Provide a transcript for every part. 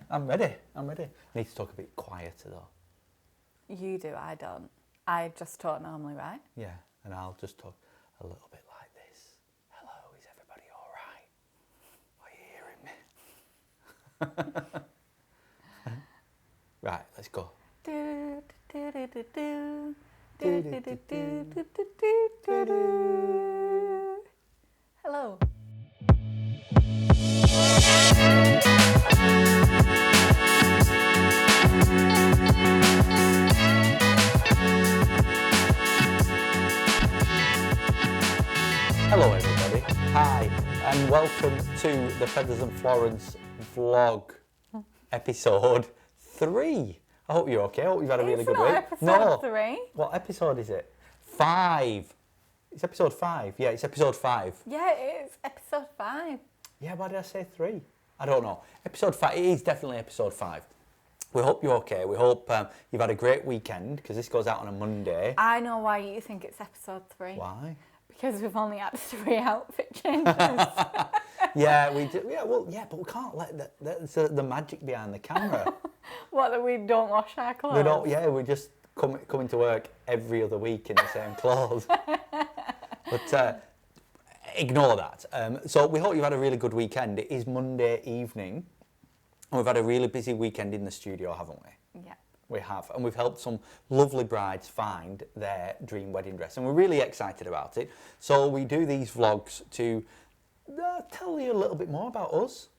I'm ready. Need to talk a bit quieter though. You do, I don't. I just talk normally, right? Yeah, and I'll just talk a little bit like this. Hello, is everybody all right? Are you hearing me? Right, let's go. Do, do, do, do, do. Do, do, do, do, do, do, do, do, do. Hello. Hello everybody, hi, and welcome to the Feathers and Florence vlog episode 3. I hope you're okay, I hope you've had a really good week. Episode 3. What episode is it? 5. It's episode 5, yeah, it's episode 5. Yeah, it is episode 5. Yeah, why did I say 3? I don't know. Episode 5, it is definitely episode 5. We hope you're okay, we hope you've had a great weekend, because this goes out on a Monday. I know why you think it's episode 3. Why? Because we've only had 3 outfit changes. Yeah, we do. Yeah, well, yeah, but we can't let the magic behind the camera. What, that we don't wash our clothes? We don't. Yeah, we just coming to work every other week in the same clothes. But ignore that. So we hope you've had a really good weekend. It is Monday evening, and we've had a really busy weekend in the studio, haven't we? Yeah. We have, and we've helped some lovely brides find their dream wedding dress, and we're really excited about it. So we do these vlogs to tell you a little bit more about us,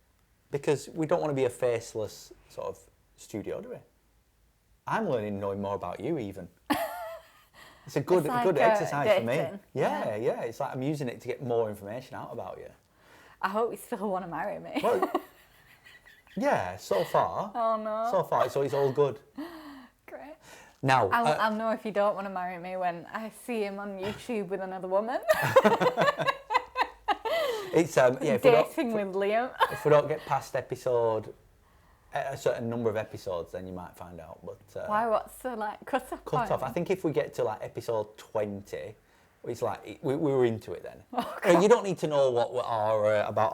because we don't want to be a faceless sort of studio, do we? I'm learning to know more about you even. It's a good exercise for me. Yeah, it's like I'm using it to get more information out about you. I hope you still want to marry me. Well, yeah, so far. Oh no. So far, so it's all good. Great. Now, I'll know if you don't want to marry me when I see him on YouTube with another woman. It's yeah. Dating with Liam. If we don't get past a certain number of episodes, then you might find out. But why? What's the cut-off point? I think if we get to episode 20, it's like we were into it then. Oh, You don't need to know what about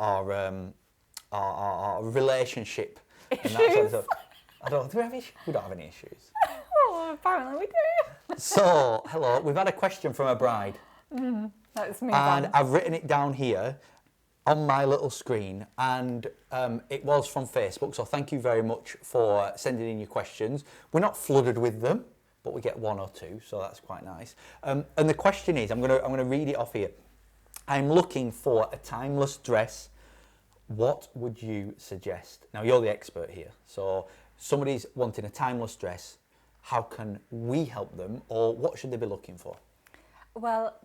our relationship and that sort of stuff. I don't. Do we have issues? We don't have any issues. Well, apparently we do. So, hello. We've had a question from a bride. Let's move And on. I've written it down here on my little screen, and it was from Facebook, so thank you very much for sending in your questions. We're not flooded with them, but we get 1 or 2, so that's quite nice. And the question is, I'm gonna read it off here. I'm looking for a timeless dress. What would you suggest? Now, you're the expert here, so somebody's wanting a timeless dress. How can we help them, or what should they be looking for? Well,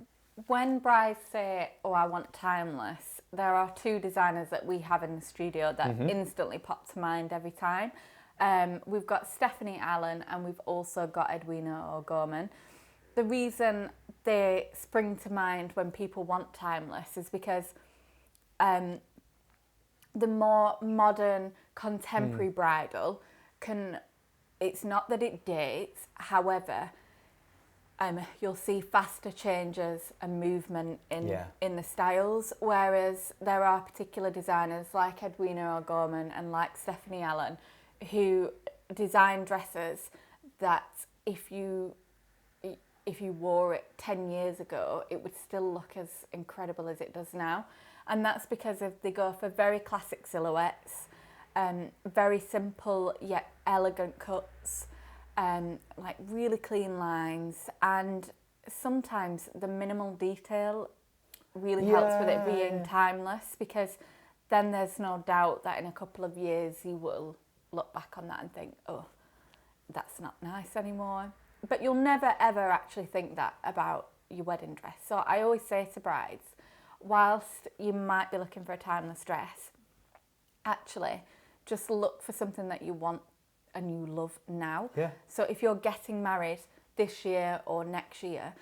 when brides say, "Oh, I want timeless," there are 2 designers that we have in the studio that instantly pop to mind every time. We've got Stephanie Allen, and we've also got Edwina O'Gorman. The reason they spring to mind when people want timeless is because the more modern, contemporary bridal it's not that it dates, however, you'll see faster changes and movement in the styles, whereas there are particular designers like Edwina O'Gorman and like Stephanie Allen who design dresses that if you wore it 10 years ago, it would still look as incredible as it does now. And that's because they go for very classic silhouettes, very simple yet elegant cuts, like really clean lines, and sometimes the minimal detail really helps with it being timeless, because then there's no doubt that in a couple of years you will look back on that and think, oh, that's not nice anymore. But you'll never ever actually think that about your wedding dress. So I always say to brides, whilst you might be looking for a timeless dress, actually just look for something that you want and you love now. Yeah. So if you're getting married this year or next year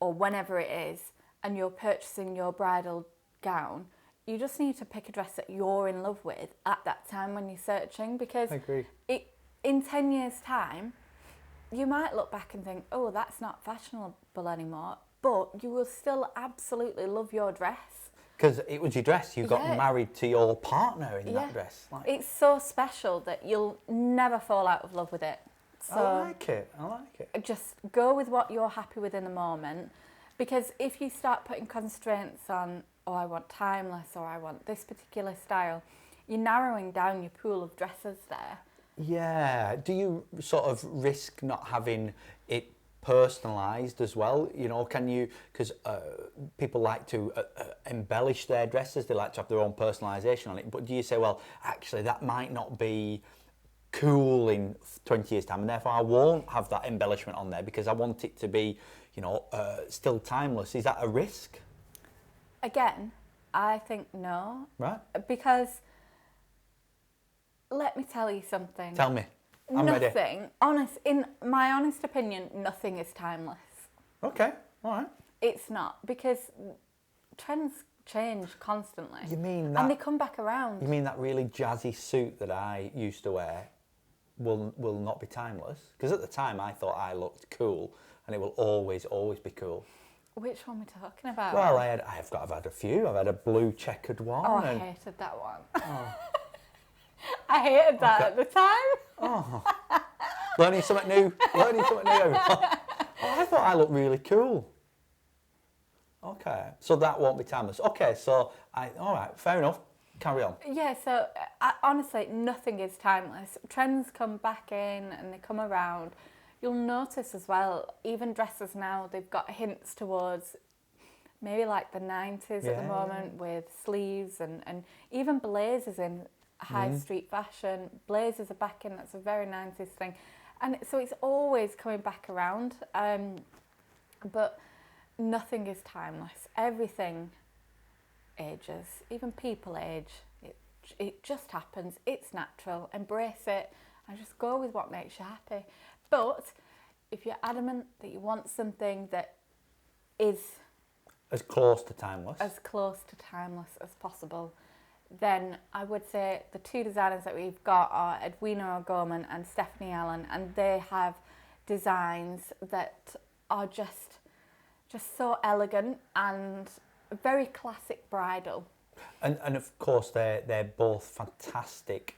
or whenever it is, and you're purchasing your bridal gown, you just need to pick a dress that you're in love with at that time when you're searching, because I agree. In 10 years' time, you might look back and think, oh, that's not fashionable anymore, but you will still absolutely love your dress. Because it was your dress. You got Yeah. married to your partner in Yeah. that dress. Like, It's so special that you'll never fall out of love with it. So I like it. I like it. just go with what you're happy with in the moment, because if you start putting constraints on, oh, I want timeless, or I want this particular style, you're narrowing down your pool of dresses there. Yeah. Do you sort of risk not having it personalised as well? You know, can you? Because people like to embellish their dresses. They like to have their own personalisation on it. But do you say, well, actually, that might not be cool in 20 years' time, and therefore I won't have that embellishment on there because I want it to be, you know, still timeless? Is that a risk? Again, I think no. Right. Because let me tell you something. Tell me. I'm ready. In my honest opinion, nothing is timeless. Okay. All right. It's not, because trends change constantly. You mean that? And they come back around. You mean that really jazzy suit that I used to wear will not be timeless? Because at the time I thought I looked cool, and it will always be cool. Which one are we talking about? Well, I've had a few. I've had a blue checkered one. Oh, I hated that one. Oh. I hated that at the time. Oh. Learning something new. Oh, I thought I looked really cool. Okay, so that won't be timeless. Okay, so all right, fair enough. Carry on. Yeah, so honestly, nothing is timeless. Trends come back in and they come around. You'll notice as well, even dresses now, they've got hints towards maybe like the 90s at the moment, with sleeves and even blazers in high street fashion. Blazers are back in, that's a very 90s thing. And so it's always coming back around. But nothing is timeless. Everything ages. Even people age. It just happens. It's natural. Embrace it and just go with what makes you happy. But if you're adamant that you want something that is as close to timeless as possible, then I would say the two designers that we've got are Edwina O'Gorman and Stephanie Allen, and they have designs that are just so elegant and very classic bridal. And of course they're both fantastic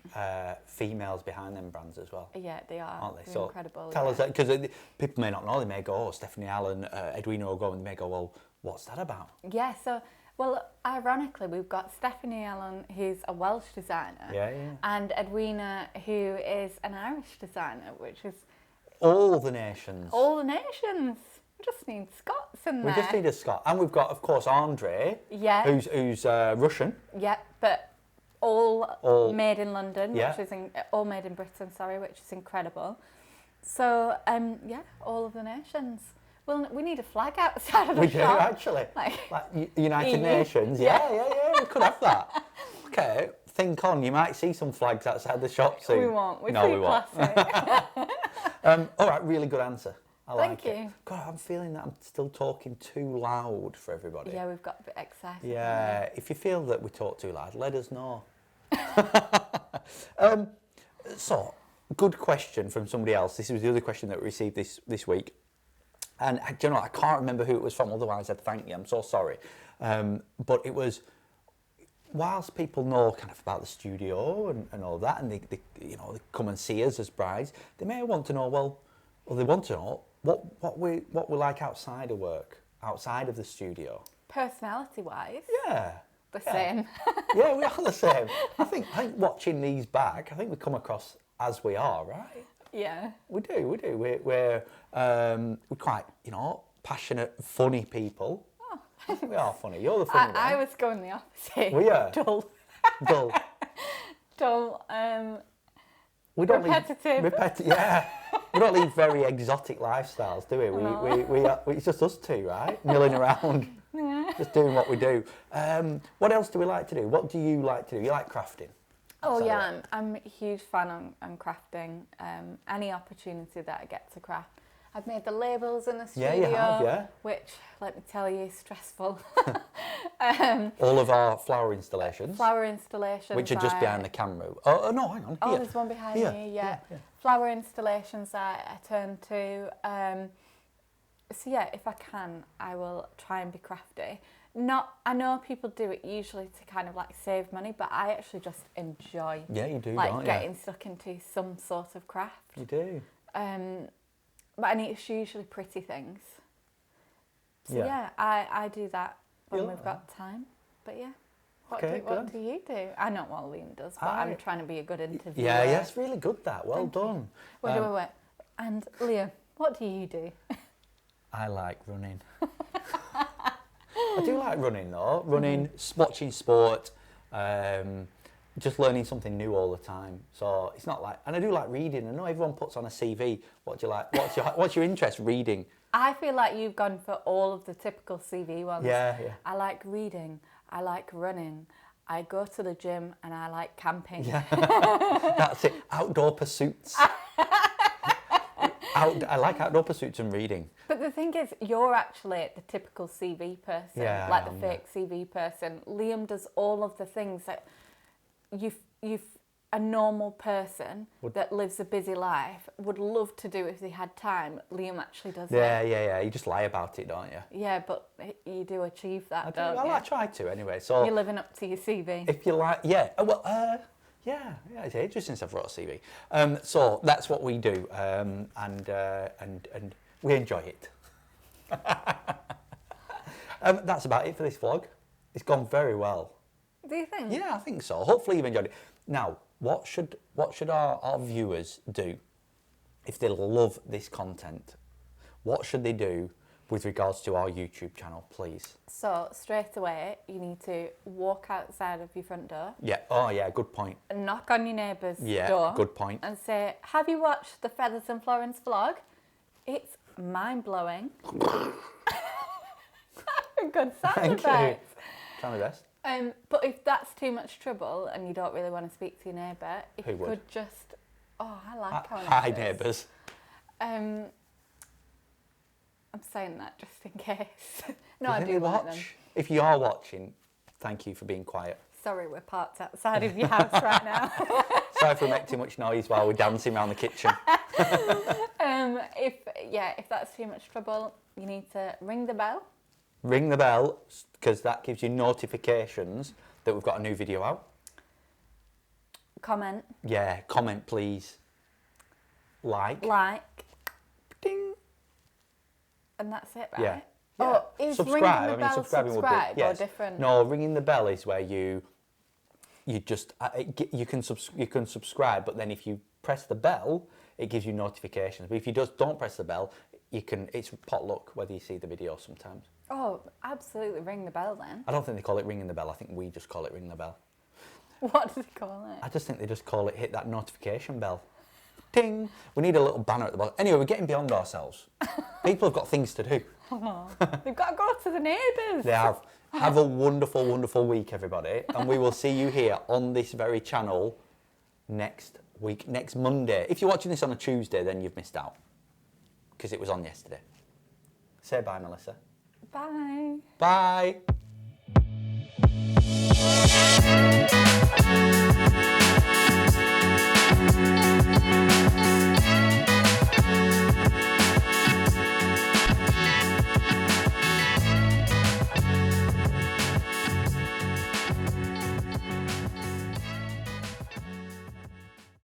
females behind them brands as well. Yeah, they are. Aren't they? They're So incredible. tell us that, because people may not know. They may go, oh, Stephanie Allen, Edwina O'Gorman. They may go, well, what's that about? Yeah, so, well, ironically, we've got Stephanie Allen, who's a Welsh designer, and Edwina, who is an Irish designer, which is... All the nations. All the nations. We just need Scots in there. We just need a Scot. And we've got, of course, Andre, who's Russian. Yeah, but all made in London, which is all made in Britain, which is incredible. So, all of the nations. Well, we need a flag outside of the shop. We do, actually. Like United Nations. Yeah, we could have that. Okay, think on. You might see some flags outside the shop soon. We won't. We're no, too we won't. classy. All right, really good answer. Thank you. God, I'm feeling that I'm still talking too loud for everybody. Yeah, we've got a bit excited. Yeah, if you feel that we talk too loud, let us know. So, good question from somebody else. This was the other question that we received this week. And do you know, I can't remember who it was from, otherwise I'd thank you. I'm so sorry. But it was, whilst people know kind of about the studio and all that, and they come and see us as brides, they may want to know, they want to know what we're like outside of work, outside of the studio. Personality-wise? Yeah. The same. Yeah, we are the same. I think watching these back, I think we come across as we are, right? Yeah. We do. We're quite, passionate, funny people. Oh. I think we are funny. You're the funny one. I was going the opposite. We are. Dull. We don't repetitive. Yeah. We don't lead very exotic lifestyles, do we? No. It's just us two, right? Milling around, just doing what we do. What else do we like to do? What do you like to do? You like crafting? Oh yeah, I'm a huge fan on crafting. Any opportunity that I get to craft. I've made the labels in the studio, you have, which, let me tell you, is stressful. All of our flower installations. Which are just behind the camera. Oh, no, hang on. Oh, there's one behind me, yeah. Flower installations I turn to. So yeah, if I can, I will try and be crafty. I know people do it usually to kind of like save money, but I actually just enjoy Yeah, you do, like don't you? getting stuck into some sort of craft. You do. But it's usually pretty things. So Yeah. yeah, I do that when You we've like got time. But yeah. What Okay, do good. you do? I know what Liam does, but I'm trying to be a good interviewer. Yeah, it's really good that. Well Thank you. done. Wait. And Liam, what do you do? I like running. I do like running though. Running, watching sport, just learning something new all the time. So it's not like, and I do like reading. I know everyone puts on a CV. What do you like? What's your interest? Reading. I feel like you've gone for all of the typical CV ones. Yeah. I like reading. I like running. I go to the gym and I like camping. Yeah. That's it. Outdoor pursuits. I like outdoor pursuits and reading. But the thing is, you're actually the typical CV person, Yeah, like I the am, fake CV person. Liam does all of the things that you've a normal person that lives a busy life would love to do if they had time. Liam actually does it. Yeah. You just lie about it, don't you? Yeah, but you do achieve that, don't you? Well, I try to anyway. So You're living up to your CV. if you like, yeah. Yeah, it's ages since I've wrote a CV. So that's what we do, and we enjoy it. That's about it for this vlog. It's gone very well. Do you think? Yeah, I think so. Hopefully you've enjoyed it. Now, what should our viewers do if they love this content? What should they do with regards to our YouTube channel, please? So straight away, you need to walk outside of your front door, Yeah. Oh, yeah. Good point. and knock on your neighbour's Yeah. door, Good point. and say, "Have you watched the Feathers and Florence vlog? It's mind blowing." Good sound Thank you. effects. Try my best. But if that's too much trouble and you don't really want to speak to your neighbour, if Who you would? could just, I like our Hi, neighbours. neighbours. I'm saying that just in case. No, You I think do they like them. watch? If you are watching, thank you for being quiet. Sorry, we're parked outside of your house right now. Sorry if we make too much noise while we're dancing around the kitchen. If that's too much trouble, you need to ring the bell. Ring the bell, because that gives you notifications that we've got a new video out. Comment. Yeah, comment please. Like. Ding. And that's it, right? Yeah. Oh, is ringing the bell subscribe or different? No, ringing the bell is where you just you can subscribe, but then if you press the bell, it gives you notifications. But if you just don't press the bell, it's potluck whether you see the video sometimes. Oh, absolutely, ring the bell then. I don't think they call it ringing the bell. I think we just call it ring the bell. What do they call it? I just think they just call it hit that notification bell. Ding! We need a little banner at the bottom. Anyway, we're getting beyond ourselves. People have got things to do. Oh, they've got to go to the neighbours. They have. Have a wonderful, wonderful week, everybody. And we will see you here on this very channel next week, next Monday. If you're watching this on a Tuesday, then you've missed out because it was on yesterday. Say bye, Melissa. Bye. Bye.